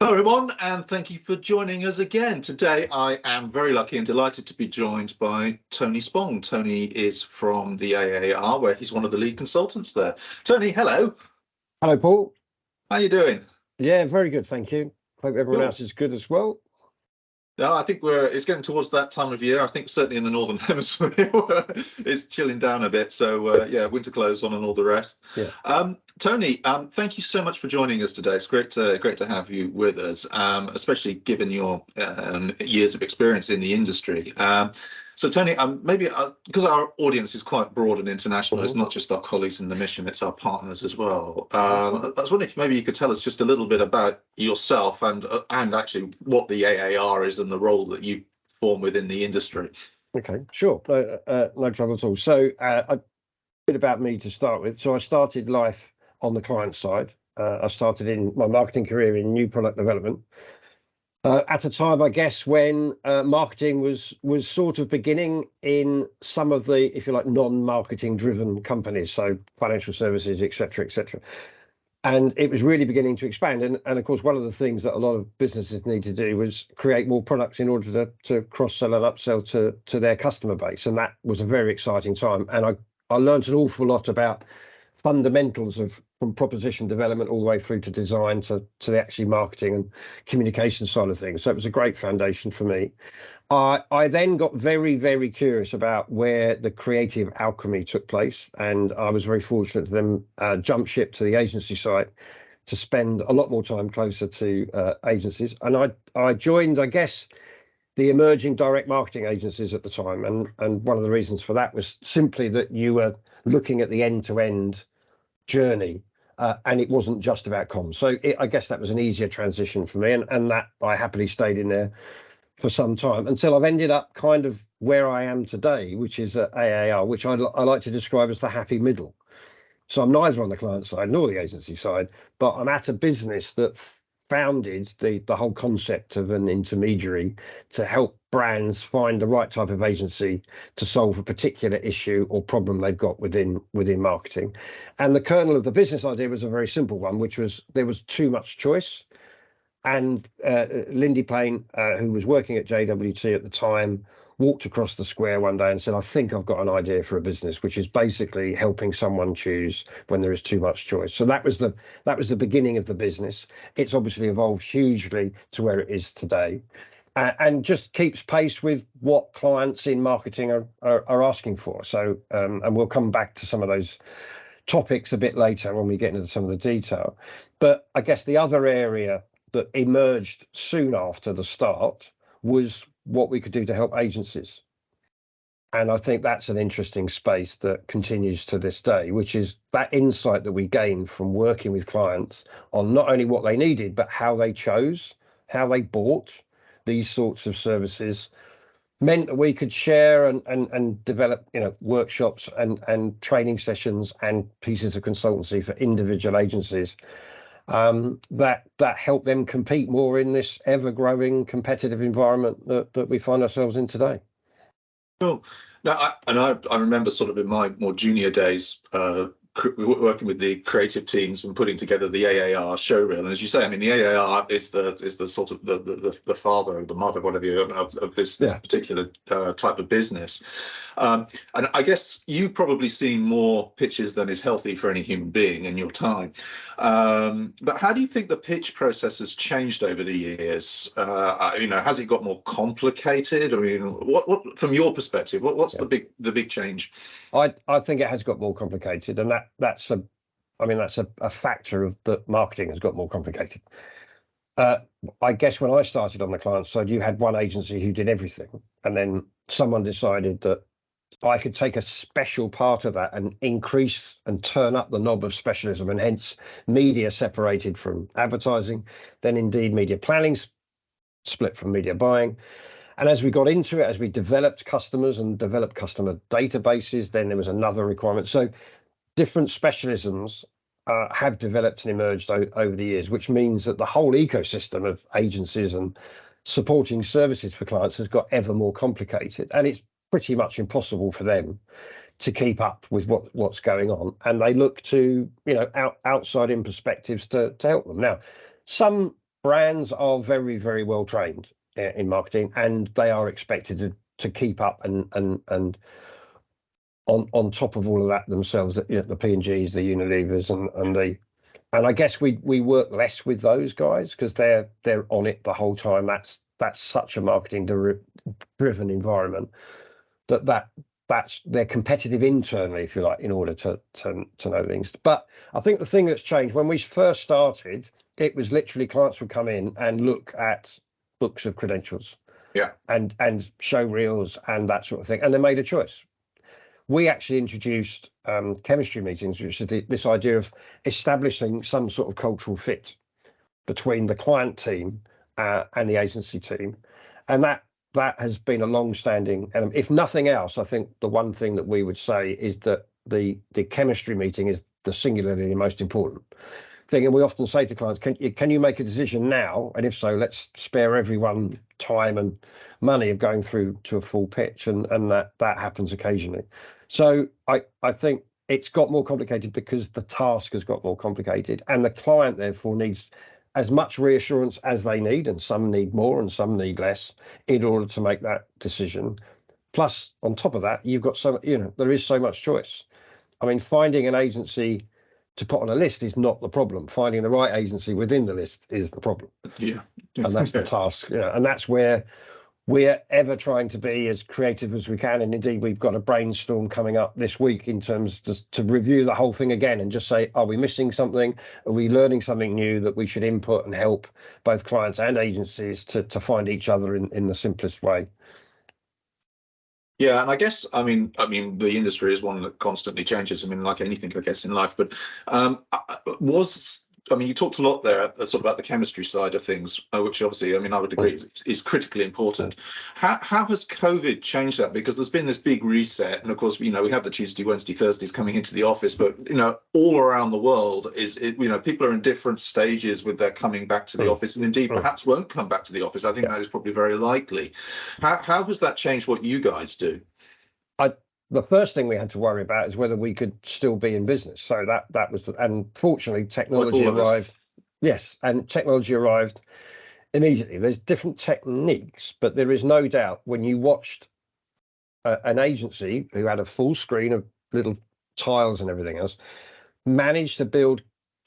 Hello everyone, and thank you for joining us again. Today I am very lucky and delighted to be joined by Tony Spong. Tony is from the AAR, where he's one of the lead consultants there. Tony, hello. Hello, Paul. How are you doing? Yeah, very good, thank you. Hope everyone else is good as well. Yeah, I think it's getting towards that time of year. I think certainly in the Northern Hemisphere, it's chilling down a bit. So yeah, winter clothes on and all the rest. Yeah. Tony, thank you so much for joining us today. It's great to have you with us, especially given your years of experience in the industry. So Tony, maybe because our audience is quite broad and international, it's not just our colleagues in the mission, it's our partners as well. I was wondering if maybe you could tell us just a little bit about yourself and actually what the AAR is and the role that you form within the industry. Okay, sure, no trouble at all. So a bit about me to start with. So I started life on the client side. I started in my marketing career in new product development. At a time, I guess, when marketing was sort of beginning in some of the, if you like, non-marketing driven companies, so financial services, etc., etc. And it was really beginning to expand. And of course, one of the things that a lot of businesses need to do was create more products in order to cross-sell and upsell to their customer base. And that was a very exciting time. And I learned an awful lot about fundamentals from proposition development all the way through to design to the actually marketing and communication side of things. So it was a great foundation for me. I then got very, very curious about where the creative alchemy took place, and I was very fortunate to then jump ship to the agency side to spend a lot more time closer to agencies. And I joined, I guess, the emerging direct marketing agencies at the time, and one of the reasons for that was simply that you were looking at the end-to-end journey, and it wasn't just about comms. So I guess that was an easier transition for me, and that I happily stayed in there for some time until I've ended up kind of where I am today, which is at AAR, which I like to describe as the happy middle. So I'm neither on the client side nor the agency side, but I'm at a business that founded the whole concept of an intermediary to help brands find the right type of agency to solve a particular issue or problem they've got within marketing. And the kernel of the business idea was a very simple one, which was there was too much choice. And Lindy Payne, who was working at JWT at the time, walked across the square one day and said, I think I've got an idea for a business, which is basically helping someone choose when there is too much choice. So that was the beginning of the business. It's obviously evolved hugely to where it is today, and just keeps pace with what clients in marketing are asking for. So and we'll come back to some of those topics a bit later when we get into some of the detail. But I guess the other area that emerged soon after the start was what we could do to help agencies. And I think that's an interesting space that continues to this day, which is that insight that we gained from working with clients on not only what they needed, but how they chose, how they bought these sorts of services, meant that we could share and develop, workshops and training sessions and pieces of consultancy for individual agencies that help them compete more in this ever-growing competitive environment that we find ourselves in today. Cool. Now, I remember sort of in my more junior days, working with the creative teams and putting together the AAR show reel. And as you say, I mean, the AAR is the sort of the father or the mother, whatever you of this particular type of business. And I guess you've probably seen more pitches than is healthy for any human being in your time. But how do you think the pitch process has changed over the years? Has it got more complicated? I mean, what from your perspective, what's the big change? I think it has got more complicated, and that's a factor of that marketing has got more complicated. I guess when I started on the client side, you had one agency who did everything, and then someone decided that I could take a special part of that and increase and turn up the knob of specialism, and hence media separated from advertising, then indeed media planning split from media buying. And as we got into it, as we developed customers and developed customer databases, then there was another requirement. So different specialisms have developed and emerged over the years, which means that the whole ecosystem of agencies and supporting services for clients has got ever more complicated. And it's pretty much impossible for them to keep up with what's going on. And they look to, outside in perspectives to help them. Now, some brands are very, very well trained in marketing, and they are expected to keep up and on top of all of that themselves. You know, the P&Gs, the Unilevers, and I guess we work less with those guys because they're on it the whole time. That's such a marketing driven environment that's they're competitive internally, if you like, in order to know things. But I think the thing that's changed, when we first started, it was literally clients would come in and look at books of credentials, and show reels and that sort of thing, and they made a choice. We actually introduced chemistry meetings, which is this idea of establishing some sort of cultural fit between the client team and the agency team, and that has been a long-standing element. If nothing else, I think the one thing that we would say is that the chemistry meeting is the singularly most important thing. And we often say to clients, can you make a decision now? And if so, let's spare everyone time and money of going through to a full pitch. And that happens occasionally. So I think it's got more complicated because the task has got more complicated, and the client therefore needs as much reassurance as they need, and some need more and some need less in order to make that decision. Plus, on top of that, you've got there is so much choice. I mean, finding an agency to put on a list is not the problem. Finding the right agency within the list is the problem. Yeah. And that's the task. Yeah. And that's where we're ever trying to be as creative as we can. And indeed, we've got a brainstorm coming up this week in terms just to review the whole thing again and just say, are we missing something? Are we learning something new that we should input and help both clients and agencies to find each other in the simplest way? Yeah, and I guess I mean the industry is one that constantly changes. I mean, like anything, I guess, in life. But you talked a lot there sort of about the chemistry side of things, which obviously, I mean, I would agree is critically important. How has COVID changed that? Because there's been this big reset, and of course, we have the Tuesday, Wednesday, Thursdays coming into the office, but all around the world people are in different stages with their coming back to the office, and indeed perhaps won't come back to the office. I think that is probably very likely. How has that changed what you guys do? The first thing we had to worry about is whether we could still be in business. So that was, and fortunately, technology arrived. Yes, and technology arrived immediately. There's different techniques, but there is no doubt when you watched an agency who had a full screen of little tiles and everything else, managed to build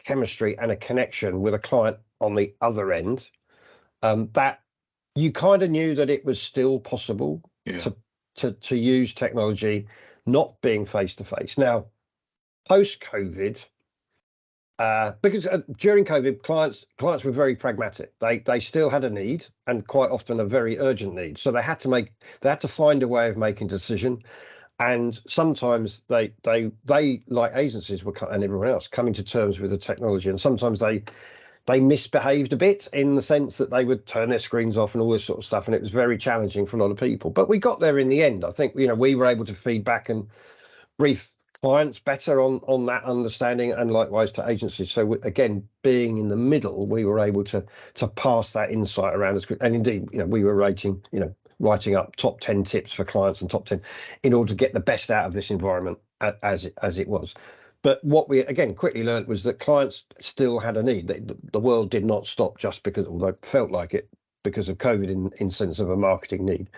chemistry and a connection with a client on the other end, that you kind of knew that it was still possible to use technology, not being face to face. Now, post COVID, because during COVID, clients were very pragmatic. They still had a need, and quite often a very urgent need. So they had to find a way of making a decision. And sometimes they like agencies and everyone else coming to terms with the technology, and sometimes they misbehaved a bit in the sense that they would turn their screens off and all this sort of stuff, and it was very challenging for a lot of people. But we got there in the end. I think we were able to feed back and brief clients better on that understanding, and likewise to agencies. So again, being in the middle, we were able to pass that insight around us. And indeed, we were writing up top 10 tips for clients and top 10 in order to get the best out of this environment as it was. But what we again quickly learned was that clients still had a need. The world did not stop just because, although it felt like it, because of COVID in sense of a marketing need.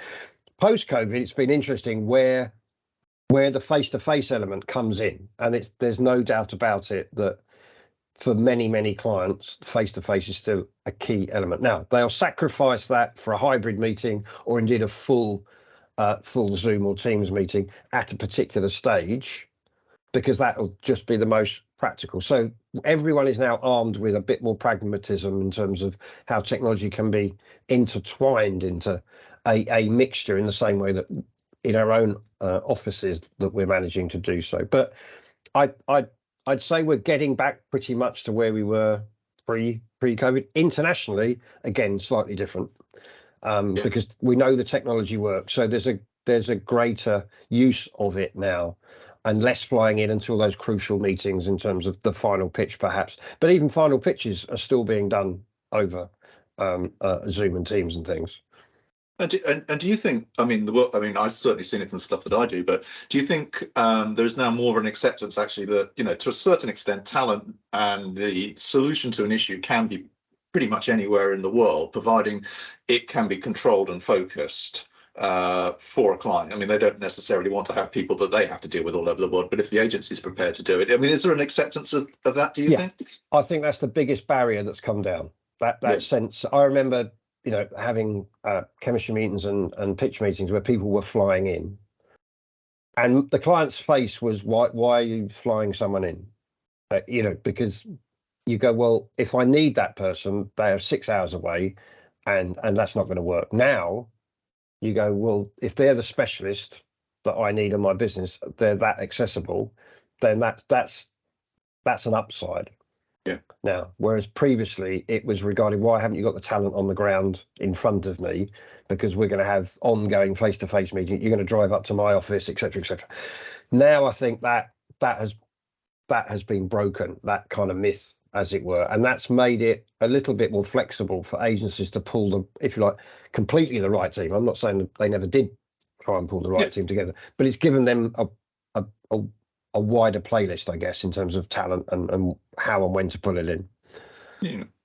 Post COVID, it's been interesting where the face-to-face element comes in, and there's no doubt about it that for many clients, face-to-face is still a key element. Now they'll sacrifice that for a hybrid meeting or indeed a full Zoom or Teams meeting at a particular stage, because that'll just be the most practical. So everyone is now armed with a bit more pragmatism in terms of how technology can be intertwined into a mixture in the same way that in our own offices that we're managing to do so. But I'd say we're getting back pretty much to where we were pre-COVID. Internationally, again, slightly different, because we know the technology works. So there's a greater use of it now, and less flying in until those crucial meetings in terms of the final pitch, perhaps. But even final pitches are still being done over Zoom and Teams and things. And do you think, I've certainly seen it from the stuff that I do, but do you think there's now more of an acceptance actually that, to a certain extent, talent and the solution to an issue can be pretty much anywhere in the world, providing it can be controlled and focused for a client. I mean, they don't necessarily want to have people that they have to deal with all over the world, but if the agency is prepared to do it, I mean, is there an acceptance of that, do you think? I think that's the biggest barrier that's come down. That sense. I remember, having chemistry meetings and pitch meetings where people were flying in, and the client's face was, why are you flying someone in? Because you go, well, if I need that person, they are 6 hours away, and that's not going to work. Now you go, well, if they're the specialist that I need in my business, they're that accessible, then that's an upside. Yeah. Now, whereas previously it was regarding, why haven't you got the talent on the ground in front of me? Because we're going to have ongoing face-to-face meetings. You're going to drive up to my office, etc., etc. Now I think that has been broken, that kind of myth, as it were, and that's made it a little bit more flexible for agencies to pull the, if you like, completely the right team. I'm not saying that they never did try and pull the right team together, but it's given them a wider playlist, I guess, in terms of talent and how and when to put it in.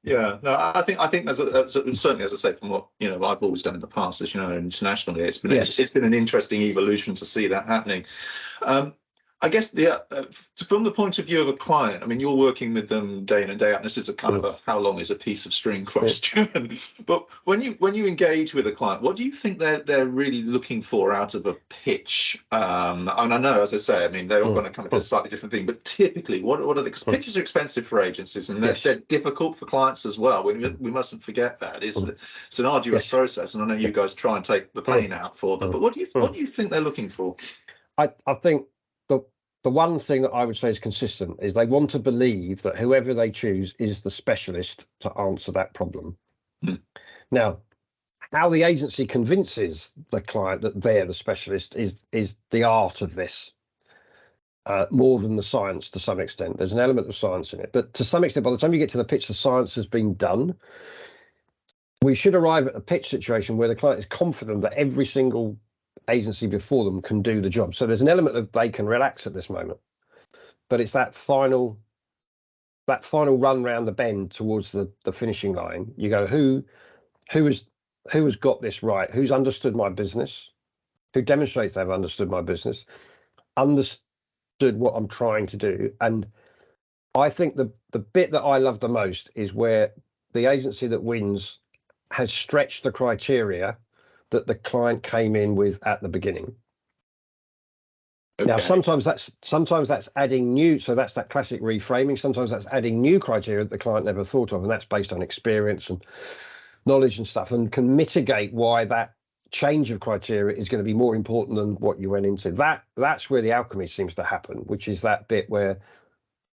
Yeah. No, I think certainly, as I say, from what I've always done in the past, as you know, internationally, it's been an interesting evolution to see that happening. I guess from the point of view of a client, I mean, you're working with them day in and day out. And this is a kind of a how long is a piece of string question. But when you engage with a client, what do you think they're really looking for out of a pitch? And I know, as I say, I mean, they're all going to come to a slightly different thing. But typically, what are the pitches are expensive for agencies, and they're difficult for clients as well. We mustn't forget that it's an arduous process, and I know you guys try and take the pain out for them. But what do you think they're looking for? I think the one thing that I would say is consistent is they want to believe that whoever they choose is the specialist to answer that problem. Now, how the agency convinces the client that they're the specialist is the art of this, more than the science to some extent. There's an element of science in it, but to some extent, by the time you get to the pitch, the science has been done. We should arrive at a pitch situation where the client is confident that every single agency before them can do the job. So there's an element of they can relax at this moment, but it's that final run round the bend towards the finishing line. You go, who has got this right? Who's understood my business? Who demonstrates they've understood my business, understood what I'm trying to do? And I think the bit that I love the most is where the agency that wins has stretched the criteria that the client came in with at the beginning. Okay. Now, sometimes that's adding new, so that's that classic reframing. Sometimes that's adding new criteria that the client never thought of, and that's based on experience and knowledge and stuff, and can mitigate why that change of criteria is going to be more important than what you went into. That's where the alchemy seems to happen, which is that bit where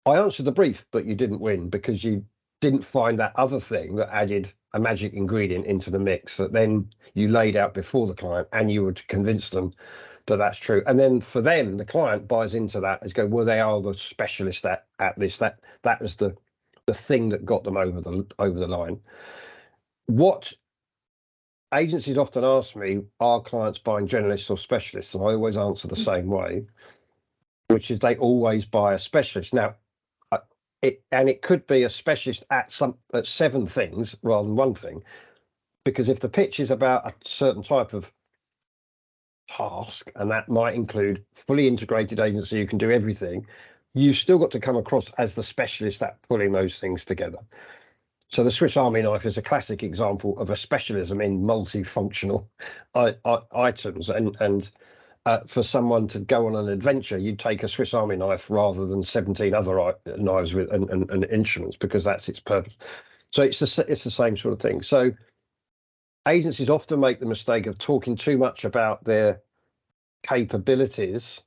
I answered the brief, but you didn't win because you didn't find that other thing that added a magic ingredient into the mix that then you laid out before the client, and you were to convince them that that's true. And then for them, the client buys into that as go, well, they are the specialist at this. That was the thing that got them over the line. What agencies often ask me, are clients buying generalists or specialists? And I always answer the same way, which is they always buy a specialist. Now, it could be a specialist at 7 things rather than one thing, because if the pitch is about a certain type of task, and that might include fully integrated agency who can do everything, you've still got to come across as the specialist at pulling those things together. So the Swiss Army knife is a classic example of a specialism in multifunctional items, and for someone to go on an adventure, you'd take a Swiss Army knife rather than 17 other knives with and instruments, because that's its purpose. So it's the same sort of thing. So agencies often make the mistake of talking too much about their capabilities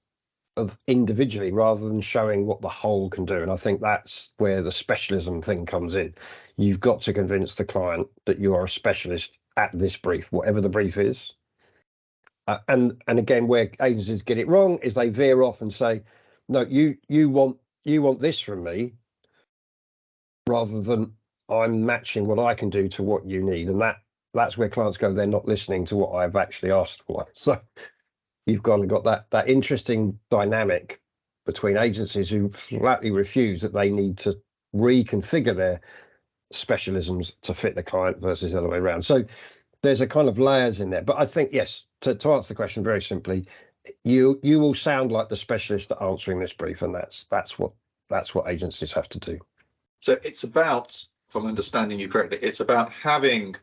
of individually rather than showing what the whole can do. And I think that's where the specialism thing comes in. You've got to convince the client that you are a specialist at this brief, whatever the brief is. And again, where agencies get it wrong is they veer off and say, no, you want this from me, rather than I'm matching what I can do to what you need. And that's where clients go, they're not listening to what I've actually asked for. So you've got that interesting dynamic between agencies who flatly refuse that they need to reconfigure their specialisms to fit the client versus the other way around. So there's a kind of layers in there. But I think, yes, to answer the question very simply, you will sound like the specialist at answering this brief, and that's what agencies have to do. So it's about, if I'm understanding you correctly, it's about having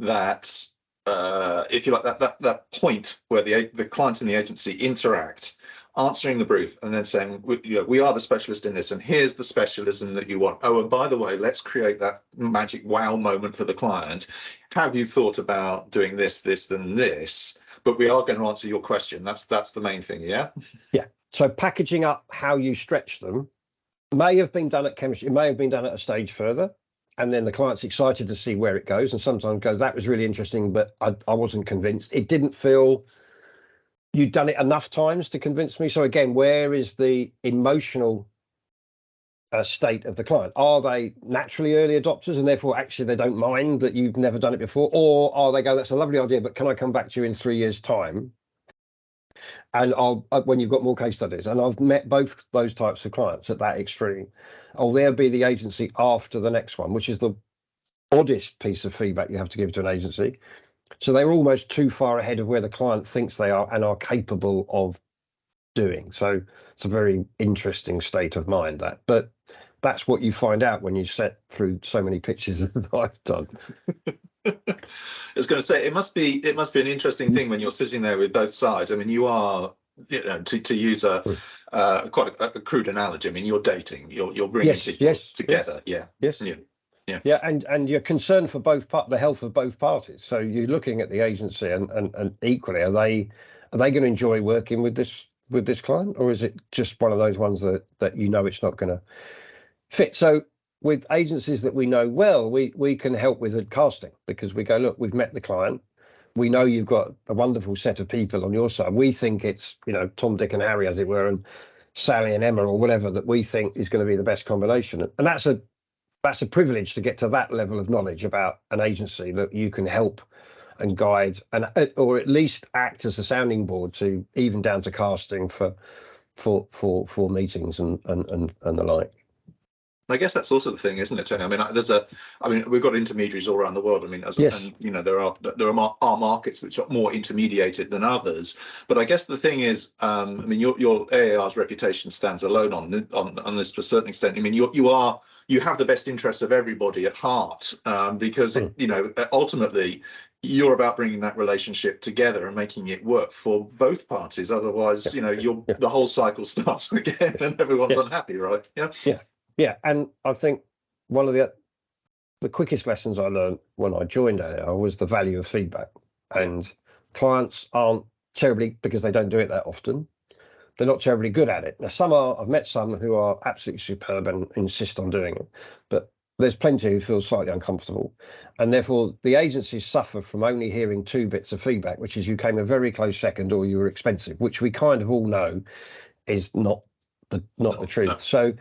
that, if you like, that point where the client and the agency interact, answering the brief, and then saying, we are the specialist in this, and here's the specialism that you want. Oh, and by the way, let's create that magic wow moment for the client. Have you thought about doing this, and this? But we are going to answer your question. That's the main thing, yeah? Yeah. So packaging up how you stretch them may have been done at chemistry, it may have been done at a stage further, and then the client's excited to see where it goes, and sometimes goes, that was really interesting, but I wasn't convinced. It didn't feel you'd done it enough times to convince me. So again, where is the emotional state of the client? Are they naturally early adopters and therefore actually they don't mind that you've never done it before? Or are they go, that's a lovely idea, but can I come back to you in 3 years' time? And when you've got more case studies, and I've met both those types of clients at that extreme. Oh, there'll be the agency after the next one, which is the oddest piece of feedback you have to give to an agency. So they're almost too far ahead of where the client thinks they are and are capable of doing. So it's a very interesting state of mind, that. But that's what you find out when you set through so many pitches that I've done. I was going to say, it must be an interesting thing when you're sitting there with both sides. I mean, you are, to use quite a crude analogy. I mean, you're dating, you're bringing people together. Yes. Yeah, and you're concerned for the health of both parties. So you're looking at the agency, and equally, are they going to enjoy working with this client, or is it just one of those ones that it's not going to fit? So with agencies that we know well, we can help with casting, because we go, look, we've met the client, we know you've got a wonderful set of people on your side. We think it's Tom, Dick, and Harry, as it were, and Sally and Emma, or whatever, that we think is going to be the best combination. And that's a privilege to get to that level of knowledge about an agency, that you can help and guide, and or at least act as a sounding board to even down to casting for meetings and the like. I guess that's also the thing, isn't it, Tony? I mean, we've got intermediaries all around the world. I mean, and there are markets which are more intermediated than others. But I guess the thing is, I mean, your AAR's reputation stands alone on this to a certain extent. I mean, you have the best interests of everybody at heart, because ultimately you're about bringing that relationship together and making it work for both parties. Otherwise, the whole cycle starts again and everyone's unhappy, right? Yeah, and I think one of the quickest lessons I learned when I joined AAR was the value of feedback. And clients aren't terribly, because they don't do it that often, they're not terribly good at it. Now, I've met some who are absolutely superb and insist on doing it, but there's plenty who feel slightly uncomfortable. And therefore, the agencies suffer from only hearing 2 bits of feedback, which is you came a very close second or you were expensive, which we kind of all know is not the truth. No.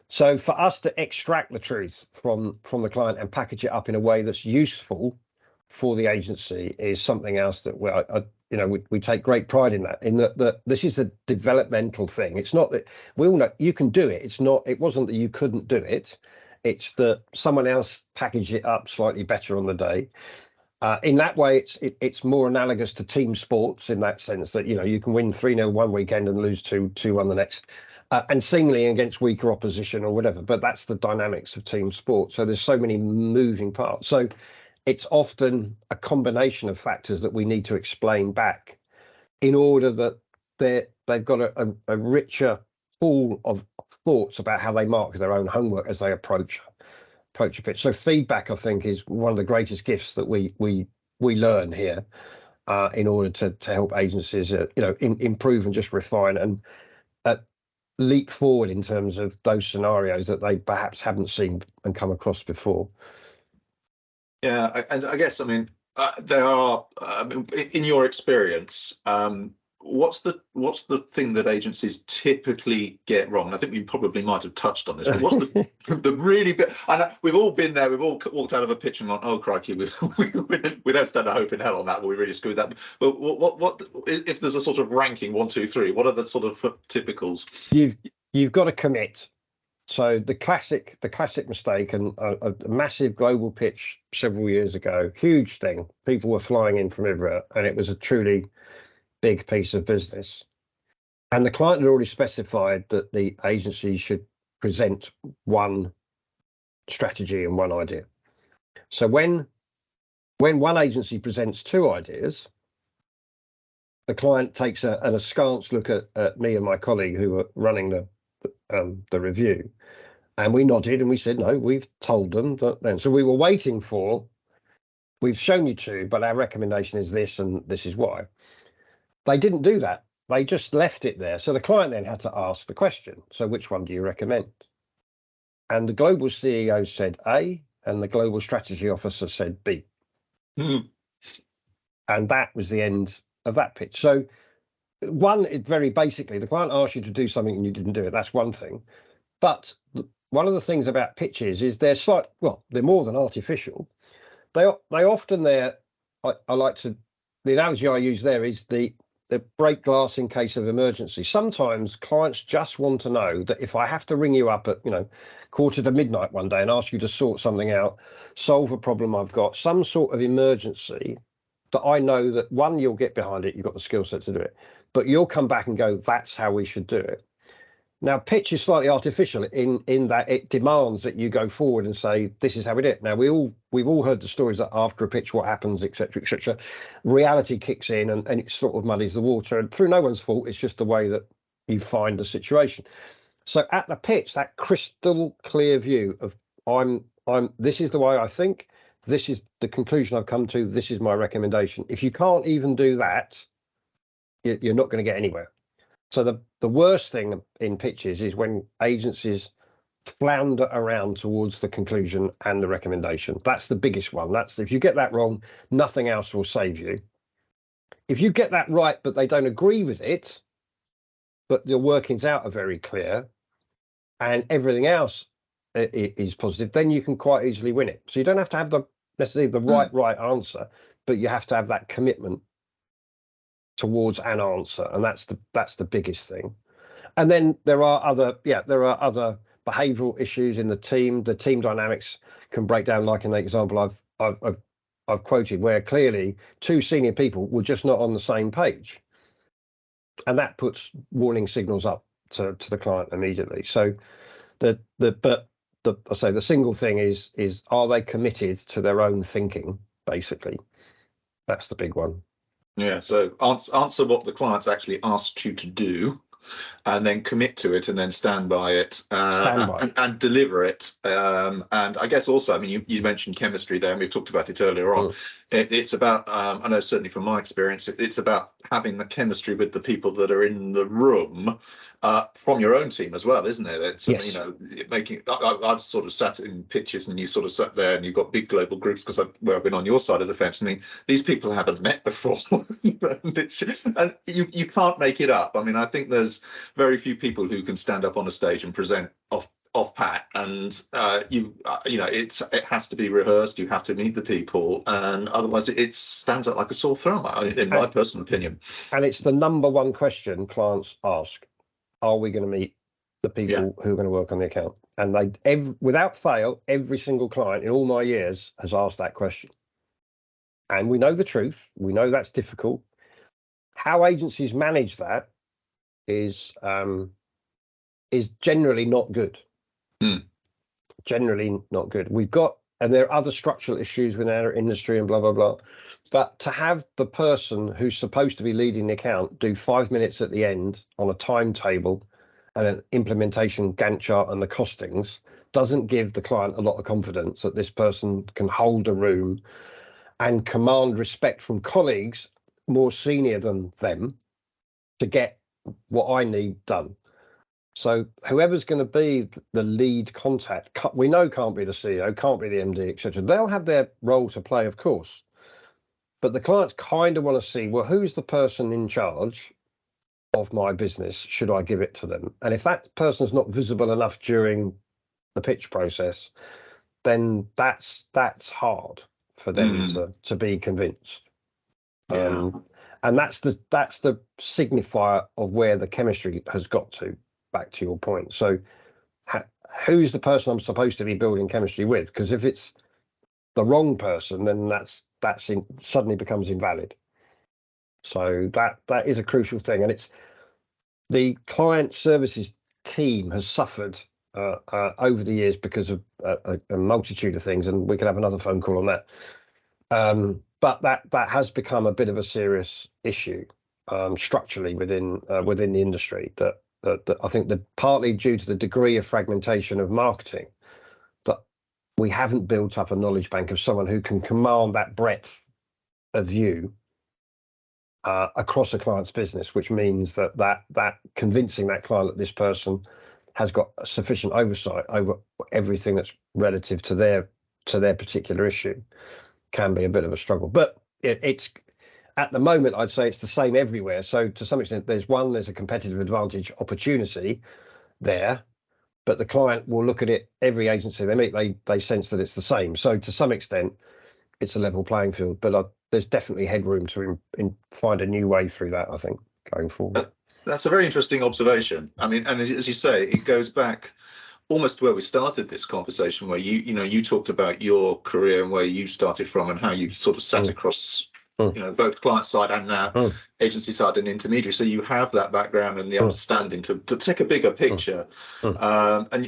So for us to extract the truth from the client and package it up in a way that's useful for the agency is something else that we take great pride in that. In that this is a developmental thing. It's not that we all know you can do it. It wasn't that you couldn't do it. It's that someone else packaged it up slightly better on the day. In that way, it's more analogous to team sports in that sense that you can win 3-0 one weekend and lose 2-1 the next. And singly against weaker opposition or whatever, but that's the dynamics of team sport. So there's so many moving parts. So it's often a combination of factors that we need to explain back in order that they've got a richer pool of thoughts about how they mark their own homework as they approach a pitch. So feedback, I think, is one of the greatest gifts that we learn here in order to help agencies, improve and just refine and leap forward in terms of those scenarios that they perhaps haven't seen and come across before. Yeah, and I guess, I mean, there are, in your experience, what's the thing that agencies typically get wrong? I think we probably might have touched on this, but what's the really bit? And we've all been there. We've all walked out of a pitch and gone, "Oh crikey, we don't stand a hope in hell on that. But we really screwed that." But what if there's a sort of ranking 1, 2, 3? What are the sort of typicals? You've got to commit So the classic mistake, and a massive global pitch several years ago, huge thing. People were flying in from everywhere, and it was a truly big piece of business. And the client had already specified that the agency should present one strategy and one idea. So when one agency presents two ideas, the client takes an askance look at me and my colleague who were running the review. And we nodded and we said, no, we've told them that then. So we were waiting for, we've shown you two, but our recommendation is this and this is why. They didn't do that. They just left it there. So the client then had to ask the question. So which one do you recommend? And the global CEO said A, and the global strategy officer said B. Mm. And that was the end of that pitch. So it very basically, the client asked you to do something and you didn't do it. That's one thing. But one of the things about pitches is they're they're more than artificial. They often I like to, the analogy I use there is the break glass in case of emergency. Sometimes clients just want to know that if I have to ring you up at 1:45 one day and ask you to sort something out, solve a problem I've got, some sort of emergency, that I know that one, you'll get behind it, you've got the skill set to do it, but you'll come back and go, that's how we should do it. Now, pitch is slightly artificial in that it demands that you go forward and say, this is how we do it. Now, we've all heard the stories that after a pitch, what happens, etc., etc. Reality kicks in and it sort of muddies the water. And through no one's fault, it's just the way that you find the situation. So at the pitch, that crystal clear view of this is the way I think, this is the conclusion I've come to, this is my recommendation. If you can't even do that, you're not going to get anywhere. So the worst thing in pitches is when agencies flounder around towards the conclusion and the recommendation. That's the biggest one. If you get that wrong, nothing else will save you. If you get that right, but they don't agree with it, but the workings out are very clear and everything else is positive, then you can quite easily win it. So you don't have to have necessarily the right answer, but you have to have that commitment towards an answer, and that's the biggest thing. And then there are other behavioral issues in the team. The team dynamics can break down, like in the example I've quoted, where clearly two senior people were just not on the same page, and that puts warning signals up to the client immediately. So the single thing is are they committed to their own thinking? Basically, that's the big one. Yeah, so answer what the client's actually asked you to do, and then commit to it, and then stand by it, and deliver it. And I guess also, I mean, you mentioned chemistry there, and we've talked about it earlier on. It's about, I know certainly from my experience, it's about having the chemistry with the people that are in the room, from your own team as well, isn't it? It's yes. I've sort of sat in pitches, and you sort of sat there, and you've got big global groups, because where I've been on your side of the fence, and these people haven't met before, and you can't make it up. I mean, I think there's very few people who can stand up on a stage and present off pat, and it has to be rehearsed. You have to meet the people, and otherwise it stands out like a sore thumb, in my personal opinion. And it's the number one question clients ask: are we going to meet the people who are going to work on the account? And without fail, every single client in all my years has asked that question. And we know the truth. We know that's difficult. How agencies manage that is generally not good. Generally not good. And there are other structural issues within our industry and blah, blah, blah. But to have the person who's supposed to be leading the account do 5 minutes at the end on a timetable and an implementation Gantt chart and the costings doesn't give the client a lot of confidence that this person can hold a room and command respect from colleagues more senior than them to get what I need done. So whoever's going to be the lead contact, we know can't be the CEO, can't be the MD, etc. They'll have their role to play, of course. But the clients kind of want to see, well, who's the person in charge of my business? Should I give it to them? And if that person's not visible enough during the pitch process, then that's hard for them to be convinced. Yeah. And that's the signifier of where the chemistry has got to, back to your point. So who's the person I'm supposed to be building chemistry with? Because if it's the wrong person, then suddenly becomes invalid. So that is a crucial thing, and it's the client services team has suffered over the years because of a multitude of things, and we could have another phone call on that. But that has become a bit of a serious issue structurally within the industry. That I think that partly due to the degree of fragmentation of marketing, that we haven't built up a knowledge bank of someone who can command that breadth of view across a client's business, which means that convincing that client that this person has got sufficient oversight over everything that's relative to their particular issue can be a bit of a struggle. But it's at the moment, I'd say it's the same everywhere. So to some extent, there's a competitive advantage opportunity there, but the client will look at it, every agency they meet, they sense that it's the same. So to some extent, it's a level playing field, but there's definitely headroom to find a new way through that, I think, going forward. That's a very interesting observation. I mean, and as you say, it goes back almost to where we started this conversation, where you talked about your career and where you started from and how you sort of sat across both client side and now agency side and intermediary. So you have that background and the understanding to take a bigger picture. And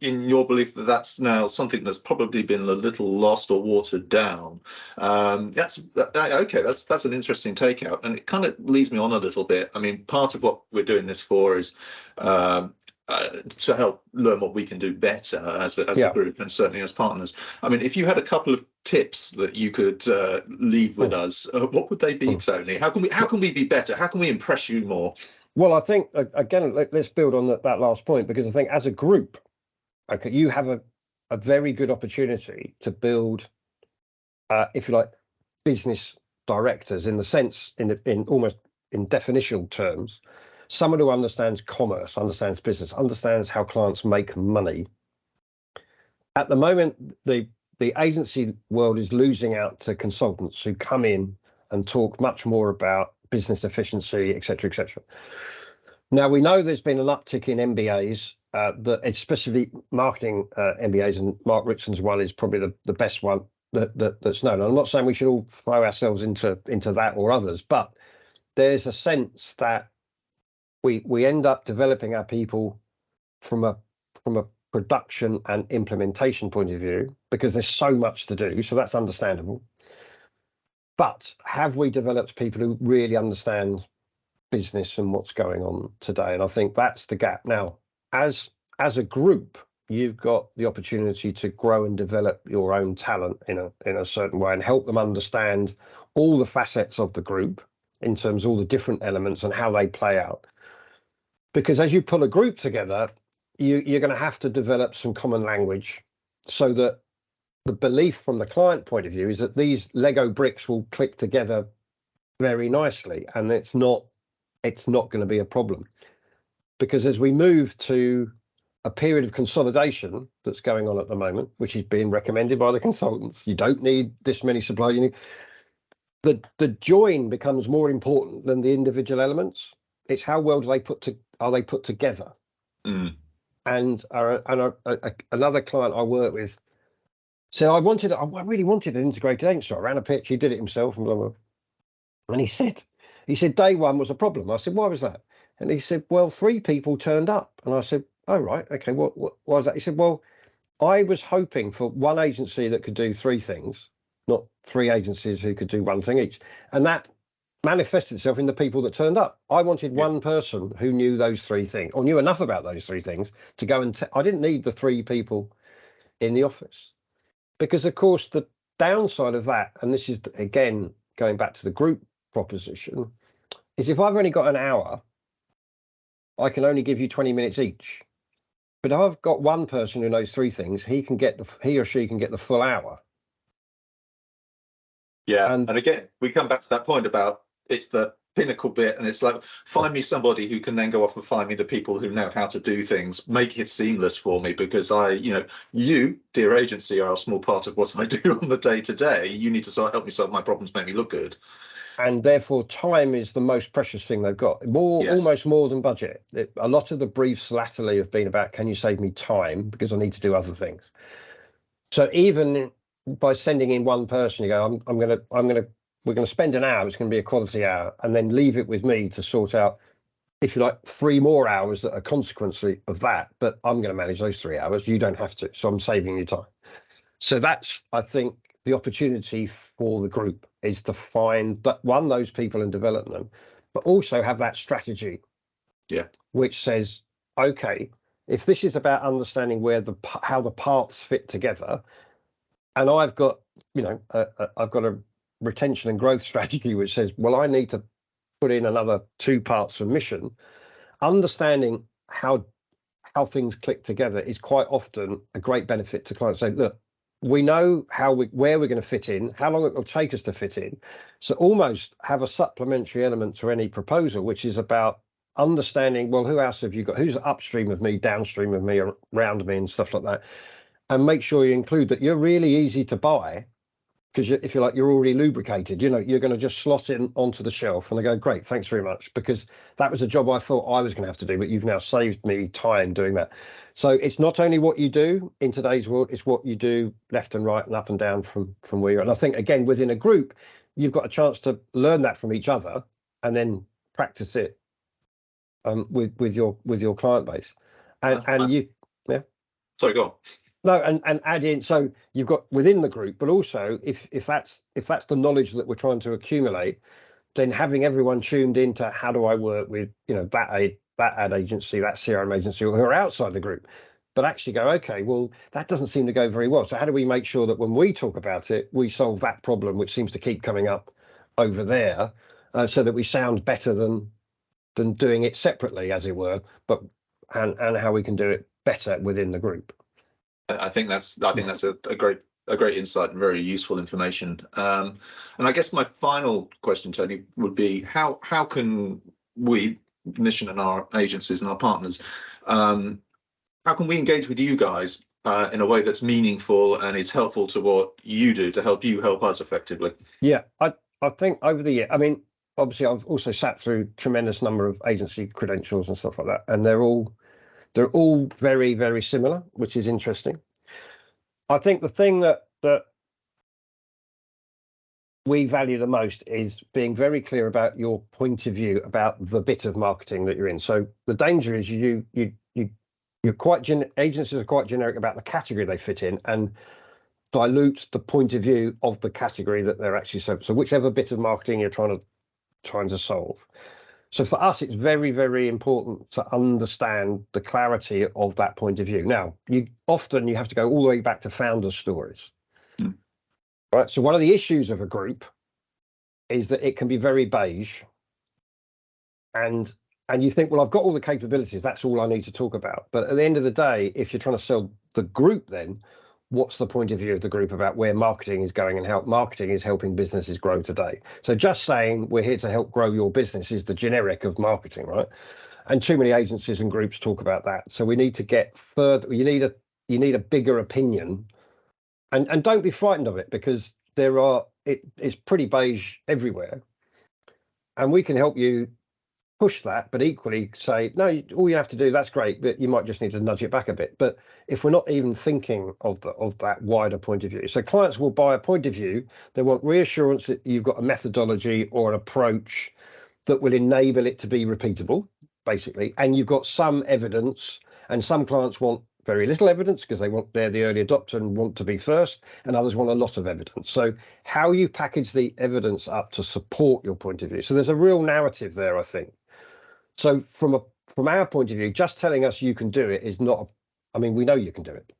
in your belief that that's now something that's probably been a little lost or watered down. That's an interesting takeout, and it kind of leads me on a little bit. I mean, part of what we're doing this for is to help learn what we can do better as a group, and certainly as partners. I mean, if you had a couple of tips that you could leave with us, what would they be, Tony? How can we be better? How can we impress you more? Well, I think again, let's build on that last point, because I think as a group, okay, you have a very good opportunity to build, if you like, business directors in the sense, in almost in definitional terms. Someone who understands commerce, understands business, understands how clients make money. At the moment, the agency world is losing out to consultants who come in and talk much more about business efficiency, etc., etc. Now, we know there's been an uptick in MBAs, that especially marketing MBAs, and Mark Ritson's one is probably the best one that's known. I'm not saying we should all throw ourselves into that or others, but there's a sense that we end up developing our people from a production and implementation point of view, because there's so much to do. So that's understandable. But have we developed people who really understand business and what's going on today? And I think that's the gap. Now, as a group, you've got the opportunity to grow and develop your own talent in a certain way and help them understand all the facets of the group in terms of all the different elements and how they play out. Because as you pull a group together, you're going to have to develop some common language, so that the belief from the client point of view is that these Lego bricks will click together very nicely, and it's not going to be a problem. Because as we move to a period of consolidation that's going on at the moment, which is being recommended by the consultants, you don't need this many suppliers. The join becomes more important than the individual elements. It's how well are they put together. And another client I work with said, I really wanted an integrated agency. So I ran a pitch, he did it himself, and blah, blah. And he said day one was a problem. I said, why was that? And he said, well, 3 people turned up. And I said, oh, right, okay, what was that? He said, well, I was hoping for one agency that could do 3 things, not 3 agencies who could do 1 thing each. And that manifested itself in the people that turned up. I wanted one person who knew those 3 things, or knew enough about those 3 things to go and I didn't need the 3 people in the office. Because of course the downside of that, and this is again going back to the group proposition, is if I've only got an hour, I can only give you 20 minutes each. But if I've got one person who knows 3 things, he or she can get the full hour. Yeah, and again, we come back to that point about it's the pinnacle bit, and it's like, find me somebody who can then go off and find me the people who know how to do things, make it seamless for me, because you, dear agency, are a small part of what I do on the day to day. You need to help me solve my problems, make me look good. And therefore time is the most precious thing they've got, Yes. almost more than budget. A lot of the briefs latterly have been about, can you save me time because I need to do other things. So even by sending in one person, you go, we're going to spend an hour, it's going to be a quality hour, and then leave it with me to sort out, if you like, 3 more hours that are consequently of that, but I'm going to manage those 3 hours. You don't have to, so I'm saving you time. So that's, I think, the opportunity for the group is to find that those people and develop them, but also have that strategy, which says, okay, if this is about understanding how the parts fit together, and I've got, I've got a retention and growth strategy which says, well, I need to put in another 2 parts of mission. Understanding how things click together is quite often a great benefit to clients. Saying, look, we know where we're going to fit in, how long it will take us to fit in. So almost have a supplementary element to any proposal, which is about understanding, well, who else have you got? Who's upstream of me, downstream of me, around me, and stuff like that. And make sure you include that you're really easy to buy, because if you like, you're already lubricated. You're going to just slot in onto the shelf, and they go, great, thanks very much, because that was a job I thought I was going to have to do, but you've now saved me time doing that. So it's not only what you do in today's world, it's what you do left and right and up and down from where you're. And I think, again, within a group, you've got a chance to learn that from each other and then practice it with your client base. And you, yeah. Sorry, go on. No, and add in, so you've got within the group, but also if that's the knowledge that we're trying to accumulate, then having everyone tuned into how do I work with, that ad agency, that CRM agency, or who are outside the group, but actually go, okay, well, that doesn't seem to go very well. So how do we make sure that when we talk about it, we solve that problem, which seems to keep coming up over there, so that we sound better than doing it separately, as it were, but and how we can do it better within the group. I think that's a great insight and very useful information. And I guess my final question, Tony, would be how can we, Mission and our agencies and our partners, how can we engage with you guys in a way that's meaningful and is helpful to what you do to help you help us effectively? Yeah, I think over the year, I mean, obviously I've also sat through tremendous number of agency credentials and stuff like that, and they're all very, very similar, which is interesting. I think the thing that we value the most is being very clear about your point of view about the bit of marketing that you're in. So the danger is you're quite agencies are quite generic about the category they fit in and dilute the point of view of the category that they're actually so whichever bit of marketing you're trying to solve. So for us, it's very, very important to understand the clarity of that point of view. Now, you have to go all the way back to founder stories. Right. So one of the issues of a group is that it can be very beige. And you think, well, I've got all the capabilities. That's all I need to talk about. But at the end of the day, if you're trying to sell the group, then what's the point of view of the group about where marketing is going and how marketing is helping businesses grow today? So just saying we're here to help grow your business is the generic of marketing, right? And too many agencies and groups talk about that. So we need to get further. You need a bigger opinion, and don't be frightened of it, because it's pretty beige everywhere, and we can help you push that, but equally say, no, all you have to do, that's great, but you might just need to nudge it back a bit. But if we're not even thinking of that wider point of view, so clients will buy a point of view, they want reassurance that you've got a methodology or an approach that will enable it to be repeatable, basically, and you've got some evidence. And some clients want very little evidence because they're the early adopter and want to be first, and others want a lot of evidence. So how you package the evidence up to support your point of view. So there's a real narrative there, I think. So from our point of view, just telling us you can do it is not, I mean, we know you can do it,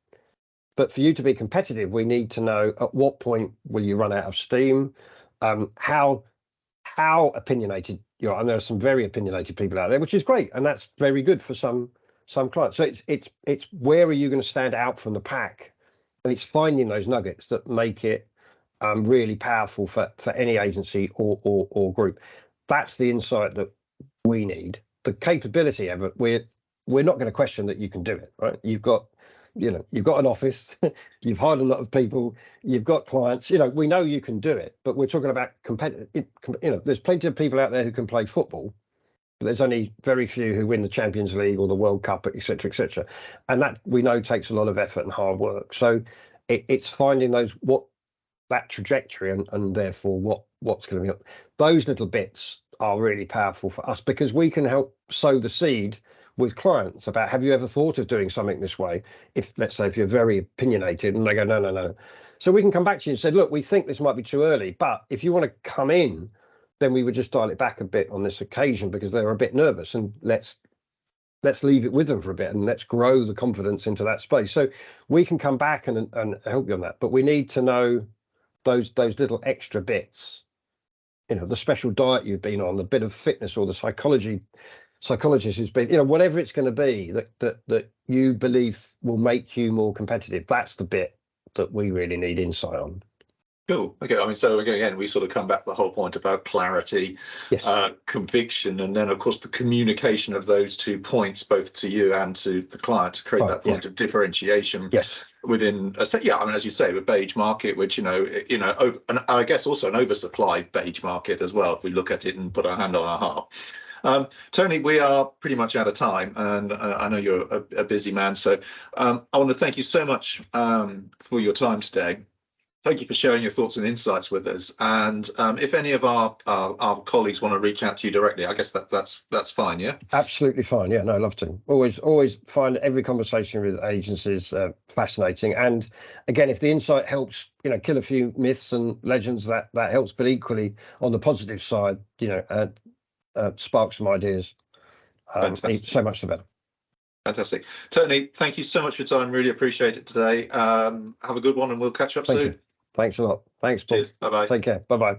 but for you to be competitive, we need to know at what point will you run out of steam, how opinionated you are. And there are some very opinionated people out there, which is great, and that's very good for some clients. So it's where are you going to stand out from the pack, and it's finding those nuggets that make it really powerful for any agency or group. That's the insight that we need. The capability of it, we're not going to question that you can do it, right? You've got you've got an office, you've hired a lot of people, you've got clients. We know you can do it, but we're talking about competitive. There's plenty of people out there who can play football, but there's only very few who win the Champions League or the World Cup, etc., etc. And that we know takes a lot of effort and hard work. So it's finding that trajectory and therefore what's going to be. Those little bits are really powerful for us because we can help sow the seed with clients about, have you ever thought of doing something this way? Let's say if you're very opinionated and they go, no. So we can come back to you and say, look, we think this might be too early, but if you want to come in, then we would just dial it back a bit on this occasion because they're a bit nervous, and let's leave it with them for a bit and let's grow the confidence into that space. So we can come back and help you on that, but we need to know those little extra bits, the special diet you've been on, the bit of fitness, or the psychologist who's been, whatever it's going to be that you believe will make you more competitive. That's the bit that we really need insight on. Cool. Okay. I mean, so again, we sort of come back to the whole point about clarity, yes. Conviction, and then of course the communication of those 2 points, both to you and to the client, to create that point of differentiation. Yes. Within a set, I mean, as you say, a beige market, which and I guess also an oversupply beige market as well, if we look at it and put our hand on our heart. Tony, we are pretty much out of time, and I know you're a busy man, so I want to thank you so much for your time today. Thank you for sharing your thoughts and insights with us. And if any of our colleagues want to reach out to you directly, I guess that's fine, yeah? Absolutely fine. Yeah, no, I'd love to. Always find every conversation with agencies fascinating. And again, if the insight helps, kill a few myths and legends, that helps. But equally, on the positive side, spark some ideas. So much the better. Fantastic. Tony, thank you so much for your time. Really appreciate it today. Have a good one, and we'll catch up soon. Thanks a lot. Thanks, Paul. Cheers. Bye-bye. Take care. Bye-bye.